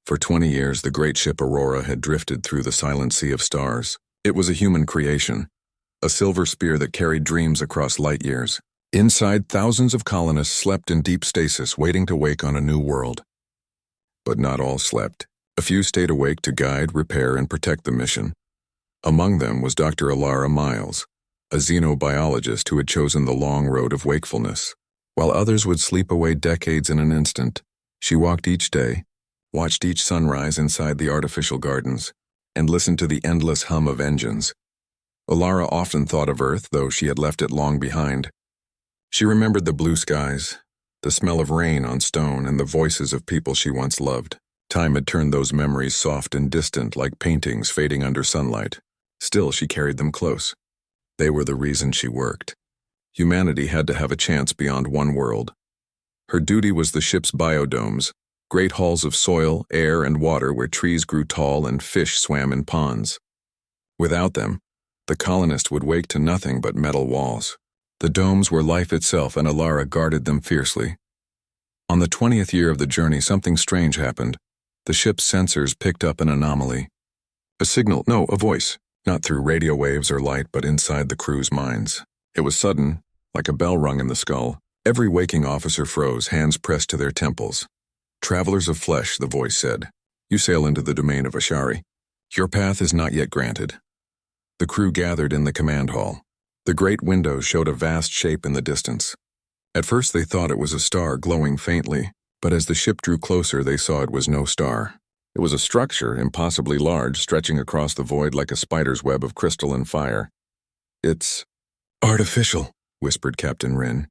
For 20 years, the great ship Aurora had drifted through the silent sea of stars. It was a human creation, a silver spear that carried dreams across light years. Inside, thousands of colonists slept in deep stasis, waiting to wake on a new world. But not all slept. A few stayed awake to guide, repair, and protect the mission. Among them was Dr. Alara Miles, a xenobiologist who had chosen the long road of wakefulness. While others would sleep away decades in an instant, she walked each day, watched each sunrise inside the artificial gardens, and listened to the endless hum of engines. Alara often thought of Earth, though she had left it long behind. She remembered the blue skies, the smell of rain on stone, and the voices of people she once loved. Time had turned those memories soft and distant, like paintings fading under sunlight. Still, she carried them close. They were the reason she worked. Humanity had to have a chance beyond one world. Her duty was the ship's biodomes, great halls of soil, air, and water where trees grew tall and fish swam in ponds. Without them, the colonist would wake to nothing but metal walls. The domes were life itself, and Alara guarded them fiercely. On the 20th year of the journey, something strange happened. The ship's sensors picked up an anomaly. A voice, not through radio waves or light, but inside the crew's minds. It was sudden, like a bell rung in the skull. Every waking officer froze, hands pressed to their temples. "Travelers of flesh," the voice said, "you sail into the domain of Ashari. Your path is not yet granted." The crew gathered in the command hall. The great windows showed a vast shape in the distance. At first they thought it was a star glowing faintly, but as the ship drew closer they saw it was no star. It was a structure, impossibly large, stretching across the void like a spider's web of crystal and fire. "It's artificial," whispered Captain Rin.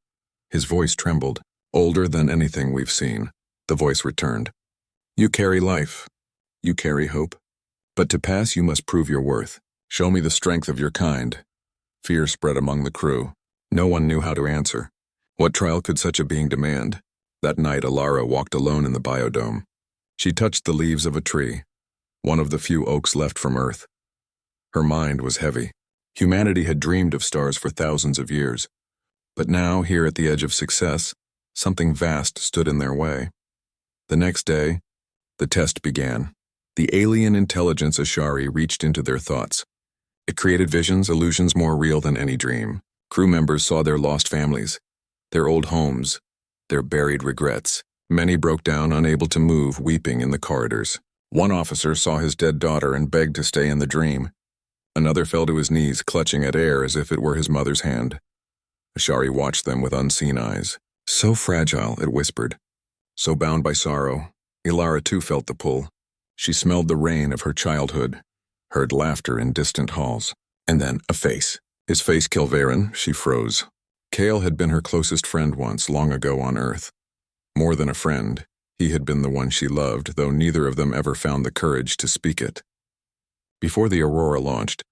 His voice trembled. "Older than anything we've seen." The voice returned. "You carry life. You carry hope. But to pass you must prove your worth. Show me the strength of your kind." Fear spread among the crew. No one knew how to answer. What trial could such a being demand? That night Alara walked alone in the biodome. She touched the leaves of a tree, one of the few oaks left from Earth. Her mind was heavy. Humanity had dreamed of stars for thousands of years. But now, here at the edge of success, something vast stood in their way. The next day, the test began. The alien intelligence Ashari reached into their thoughts. It created visions, illusions more real than any dream. Crew members saw their lost families, their old homes, their buried regrets. Many broke down, unable to move, weeping in the corridors. One officer saw his dead daughter and begged to stay in the dream. Another fell to his knees, clutching at air as if it were his mother's hand. Ashari watched them with unseen eyes. "So fragile," it whispered. So bound by sorrow, Alara too felt the pull. She smelled the rain of her childhood, heard laughter in distant halls. And then a face. His face, Kilverin. She froze. Kale had been her closest friend once, long ago on Earth. More than a friend, he had been the one she loved, though neither of them ever found the courage to speak it. Before the Aurora launched,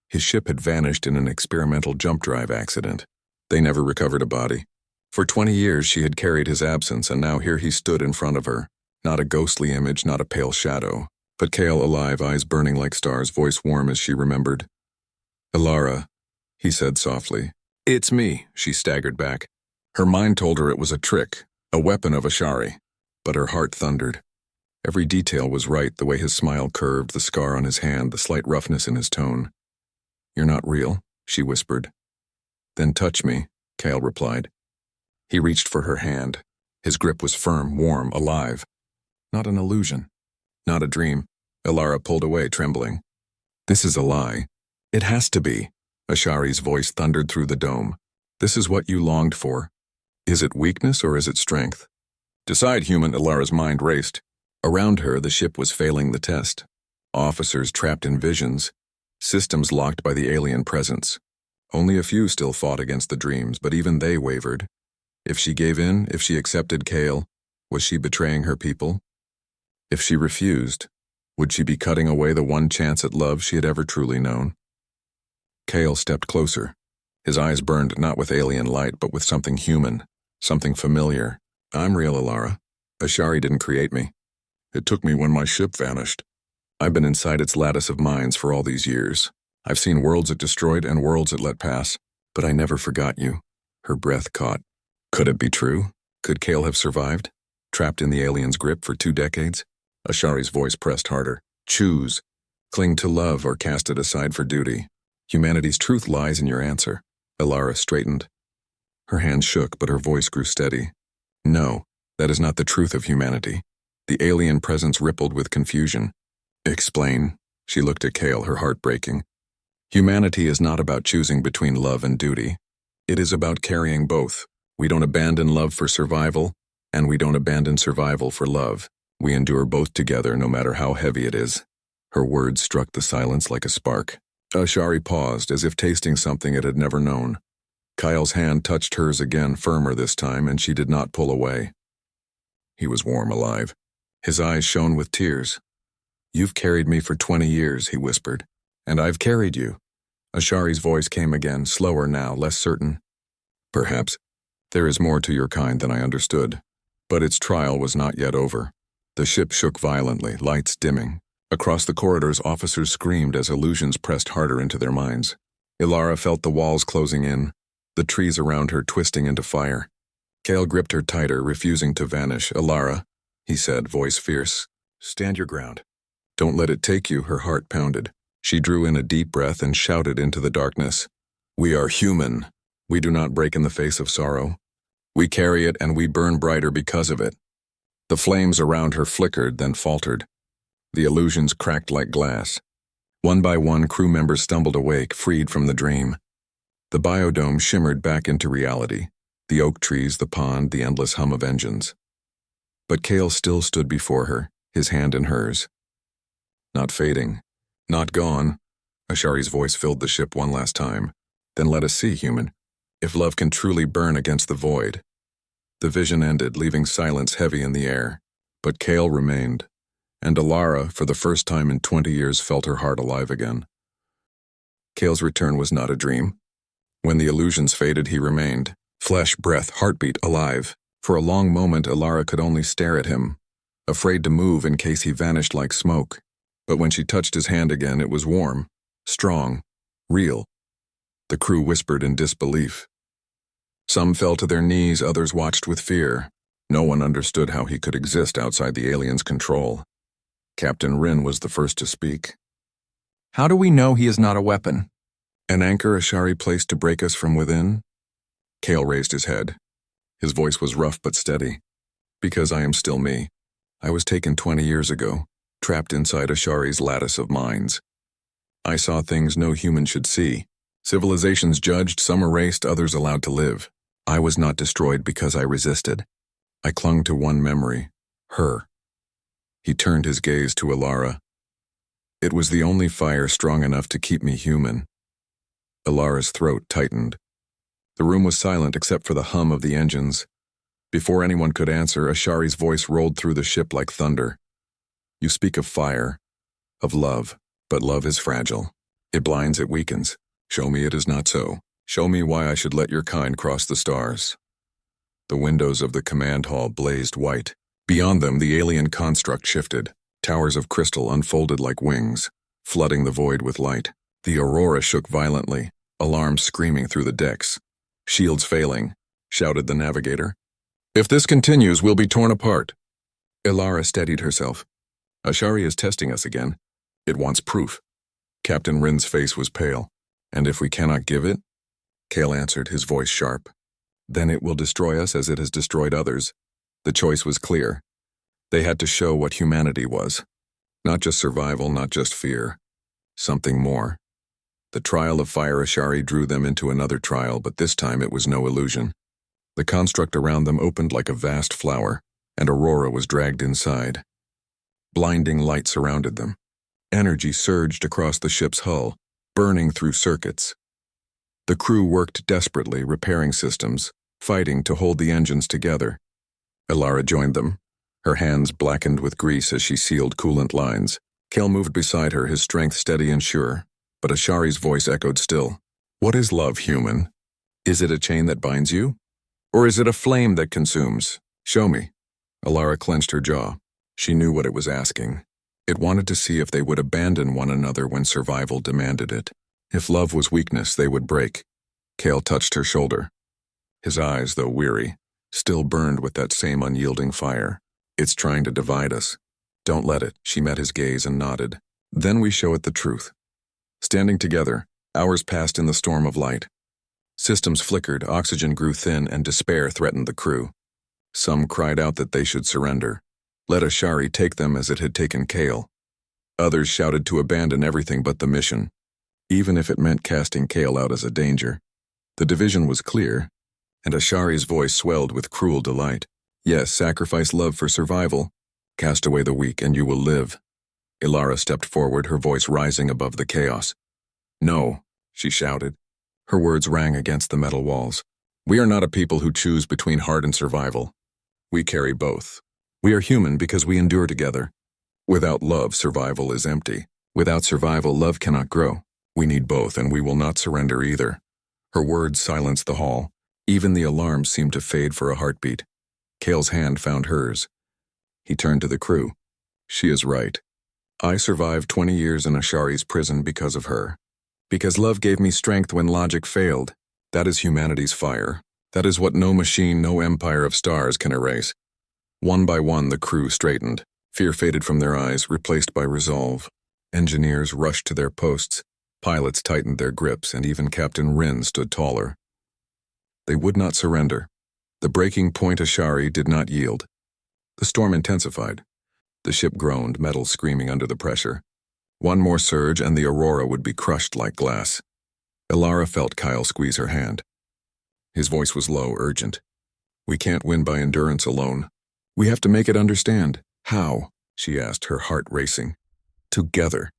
his ship had vanished in an experimental jump drive accident. They never recovered a body. For 20 years she had carried his absence, and now here he stood in front of her. Not a ghostly image, not a pale shadow, but Kale alive, eyes burning like stars, voice warm as she remembered. "Alara," he said softly. "It's me," she staggered back. Her mind told her it was a trick, a weapon of Ashari, but her heart thundered. Every detail was right, the way his smile curved, the scar on his hand, the slight roughness in his tone. "You're not real," she whispered. "Then touch me," Kale replied. He reached for her hand. His grip was firm, warm, alive. Not an illusion. Not a dream. Alara pulled away, trembling. "This is a lie. It has to be." Ashari's voice thundered through the dome. "This is what you longed for. Is it weakness or is it strength? Decide, human." Alara's mind raced. Around her, the ship was failing the test. Officers trapped in visions. Systems locked by the alien presence. Only a few still fought against the dreams, but even they wavered. If she gave in, if she accepted Kale, was she betraying her people? If she refused, would she be cutting away the one chance at love she had ever truly known? Kale stepped closer. His eyes burned not with alien light, but with something human, something familiar. "I'm real, Alara. Ashari didn't create me. It took me when my ship vanished. I've been inside its lattice of minds for all these years. I've seen worlds it destroyed and worlds it let pass, but I never forgot you." Her breath caught. Could it be true? Could Kale have survived, trapped in the alien's grip for 2 decades? Ashari's voice pressed harder. Choose. Cling to love or cast it aside for duty. Humanity's truth lies in your answer. Alara straightened. Her hands shook, but her voice grew steady. No, that is not the truth of humanity. The alien presence rippled with confusion. Explain. She looked at Kale, her heart breaking. Humanity is not about choosing between love and duty. It is about carrying both. We don't abandon love for survival, and we don't abandon survival for love. We endure both together, no matter how heavy it is. Her words struck the silence like a spark. Ashari paused, as if tasting something it had never known. Kyle's hand touched hers again, firmer this time, and she did not pull away. He was warm, alive. His eyes shone with tears. You've carried me for 20 years, he whispered. And I've carried you. Ashari's voice came again, slower now, less certain. Perhaps. There is more to your kind than I understood. But its trial was not yet over. The ship shook violently, lights dimming. Across the corridors, officers screamed as illusions pressed harder into their minds. Ilara felt the walls closing in, the trees around her twisting into fire. Kale gripped her tighter, refusing to vanish. Ilara, he said, voice fierce. Stand your ground. Don't let it take you, her heart pounded. She drew in a deep breath and shouted into the darkness. We are human. We do not break in the face of sorrow. We carry it and we burn brighter because of it. The flames around her flickered, then faltered. The illusions cracked like glass. One by one, crew members stumbled awake, freed from the dream. The biodome shimmered back into reality. The oak trees, the pond, the endless hum of engines. But Kale still stood before her, his hand in hers. Not fading. Not gone. Ashari's voice filled the ship one last time. Then let us see, human. If love can truly burn against the void. The vision ended, leaving silence heavy in the air. But Kale remained. And Ilara, for the first time in 20 years, felt her heart alive again. Kale's return was not a dream. When the illusions faded, he remained. Flesh, breath, heartbeat, alive. For a long moment, Ilara could only stare at him, afraid to move in case he vanished like smoke. But when she touched his hand again, it was warm, strong, real. The crew whispered in disbelief. Some fell to their knees, others watched with fear. No one understood how he could exist outside the alien's control. Captain Rin was the first to speak. How do we know he is not a weapon? An anchor Ashari placed to break us from within? Kale raised his head. His voice was rough but steady. Because I am still me. I was taken 20 years ago, trapped inside Ashari's lattice of minds. I saw things no human should see. Civilizations judged, some erased, others allowed to live. I was not destroyed because I resisted. I clung to one memory, her. He turned his gaze to Ilara. It was the only fire strong enough to keep me human. Ilara's throat tightened. The room was silent except for the hum of the engines. Before anyone could answer, Ashari's voice rolled through the ship like thunder. You speak of fire, of love, but love is fragile. It blinds, it weakens. Show me it is not so. Show me why I should let your kind cross the stars. The windows of the command hall blazed white. Beyond them, the alien construct shifted. Towers of crystal unfolded like wings, flooding the void with light. The aurora shook violently, alarms screaming through the decks. Shields failing, shouted the navigator. If this continues, we'll be torn apart. Ilara steadied herself. Ashari is testing us again. It wants proof. Captain Rin's face was pale. And if we cannot give it? Kale answered, his voice sharp. Then it will destroy us as it has destroyed others. The choice was clear. They had to show what humanity was. Not just survival, not just fear. Something more. The trial of fire Ashari drew them into another trial, but this time it was no illusion. The construct around them opened like a vast flower, and Aurora was dragged inside. Blinding light surrounded them. Energy surged across the ship's hull, burning through circuits. The crew worked desperately, repairing systems, fighting to hold the engines together. Ilara joined them, her hands blackened with grease as she sealed coolant lines. Kale moved beside her, his strength steady and sure, but Ashari's voice echoed still. What is love, human? Is it a chain that binds you? Or is it a flame that consumes? Show me. Ilara clenched her jaw. She knew what it was asking. It wanted to see if they would abandon one another when survival demanded it. If love was weakness, they would break. Kale touched her shoulder. His eyes, though weary, still burned with that same unyielding fire. It's trying to divide us, Don't let it. She met his gaze and nodded. Then we show it the truth. Standing together, hours passed in the storm of light. Systems flickered, oxygen grew thin, and despair threatened the crew. Some cried out that they should surrender. Let Ashari take them as it had taken Kale. Others shouted to abandon everything but the mission, even if it meant casting Kale out as a danger. The division was clear, and Ashari's voice swelled with cruel delight. Yes, sacrifice love for survival. Cast away the weak and you will live. Ilara stepped forward, her voice rising above the chaos. No, she shouted. Her words rang against the metal walls. We are not a people who choose between heart and survival. We carry both. We are human because we endure together. Without love, survival is empty. Without survival, love cannot grow. We need both, and we will not surrender either. Her words silenced the hall. Even the alarms seemed to fade for a heartbeat. Kale's hand found hers. He turned to the crew. She is right. I survived 20 years in Ashari's prison because of her. Because love gave me strength when logic failed. That is humanity's fire. That is what no machine, no empire of stars can erase. One by one, the crew straightened. Fear faded from their eyes, replaced by resolve. Engineers rushed to their posts. Pilots tightened their grips, and even Captain Rin stood taller. They would not surrender. The breaking point Ashari did not yield. The storm intensified. The ship groaned, metal screaming under the pressure. One more surge and the Aurora would be crushed like glass. Ilara felt Kyle squeeze her hand. His voice was low, urgent. We can't win by endurance alone. We have to make it understand. How? She asked, her heart racing. Together.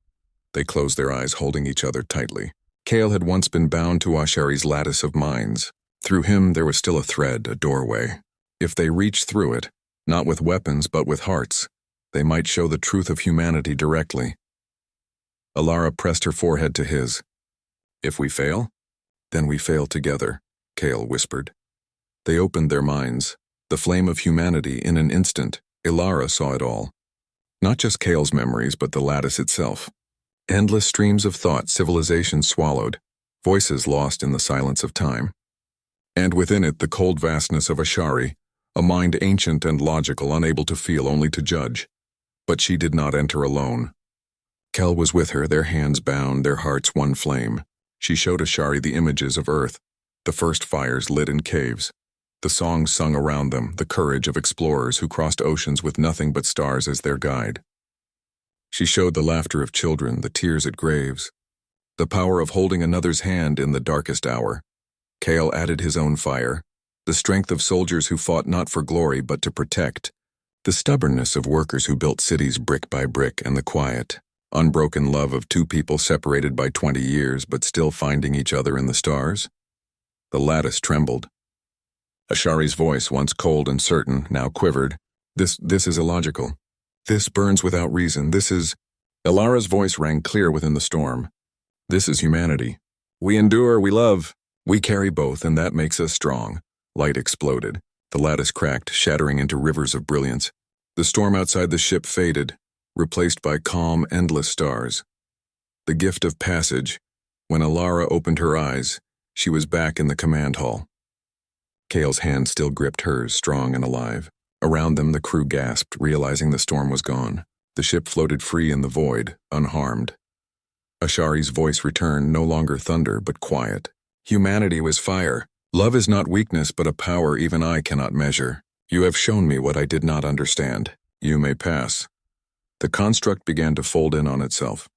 They closed their eyes, holding each other tightly. Kale had once been bound to Ashari's lattice of minds. Through him there was still a thread, a doorway. If they reached through it, not with weapons but with hearts, they might show the truth of humanity directly. Ilara pressed her forehead to his. If we fail, then we fail together, Kale whispered. They opened their minds. The flame of humanity in an instant. Ilara saw it all. Not just Kale's memories, but the lattice itself. Endless streams of thought, civilization swallowed, voices lost in the silence of time. And within it, the cold vastness of Ashari, a mind ancient and logical, unable to feel, only to judge. But she did not enter alone. Kel was with her, their hands bound, their hearts one flame. She showed Ashari the images of Earth, the first fires lit in caves, the songs sung around them, the courage of explorers who crossed oceans with nothing but stars as their guide. She showed the laughter of children, the tears at graves, the power of holding another's hand in the darkest hour. Kale added his own fire, the strength of soldiers who fought not for glory but to protect, the stubbornness of workers who built cities brick by brick, and the quiet, unbroken love of two people separated by 20 years but still finding each other in the stars. The lattice trembled. Ashari's voice, once cold and certain, now quivered. This is illogical. This burns without reason. This is... Ilara's voice rang clear within the storm. This is humanity. We endure, we love. We carry both, and that makes us strong. Light exploded. The lattice cracked, shattering into rivers of brilliance. The storm outside the ship faded, replaced by calm, endless stars. The gift of passage. When Ilara opened her eyes, she was back in the command hall. Kale's hand still gripped hers, strong and alive. Around them, the crew gasped, realizing the storm was gone. The ship floated free in the void, unharmed. Ashari's voice returned, no longer thunder, but quiet. Humanity was fire. Love is not weakness, but a power even I cannot measure. You have shown me what I did not understand. You may pass. The construct began to fold in on itself.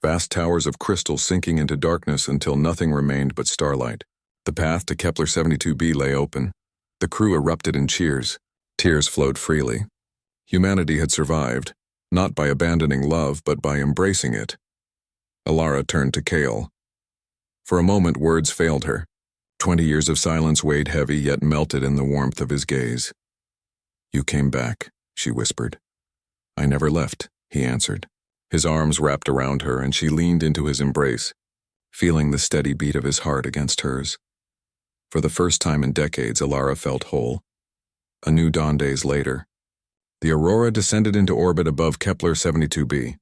Vast towers of crystal sinking into darkness until nothing remained but starlight. The path to Kepler 72b lay open. The crew erupted in cheers. Tears flowed freely. Humanity had survived, not by abandoning love, but by embracing it. Ilara turned to Kale. For a moment, words failed her. 20 years of silence weighed heavy, yet melted in the warmth of his gaze. You came back, she whispered. I never left, he answered. His arms wrapped around her, and she leaned into his embrace, feeling the steady beat of his heart against hers. For the first time in decades, Ilara felt whole. A new dawn days later. The Aurora descended into orbit above Kepler 72b.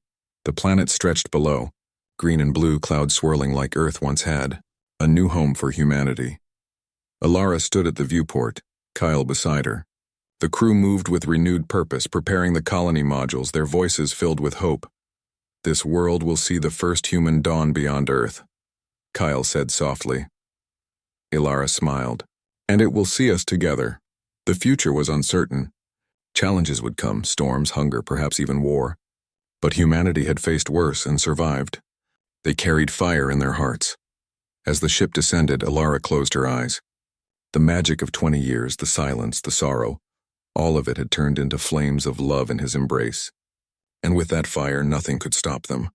The planet stretched below, green and blue clouds swirling like Earth once had, a new home for humanity. Ilara stood at the viewport, Kyle beside her. The crew moved with renewed purpose, preparing the colony modules, their voices filled with hope. "This world will see the first human dawn beyond Earth," Kyle said softly. Ilara smiled. "And it will see us together." The future was uncertain. Challenges would come, storms, hunger, perhaps even war. But humanity had faced worse and survived. They carried fire in their hearts. As the ship descended, Ilara closed her eyes. The magic of 20 years, the silence, the sorrow, all of it had turned into flames of love in his embrace. And with that fire, nothing could stop them.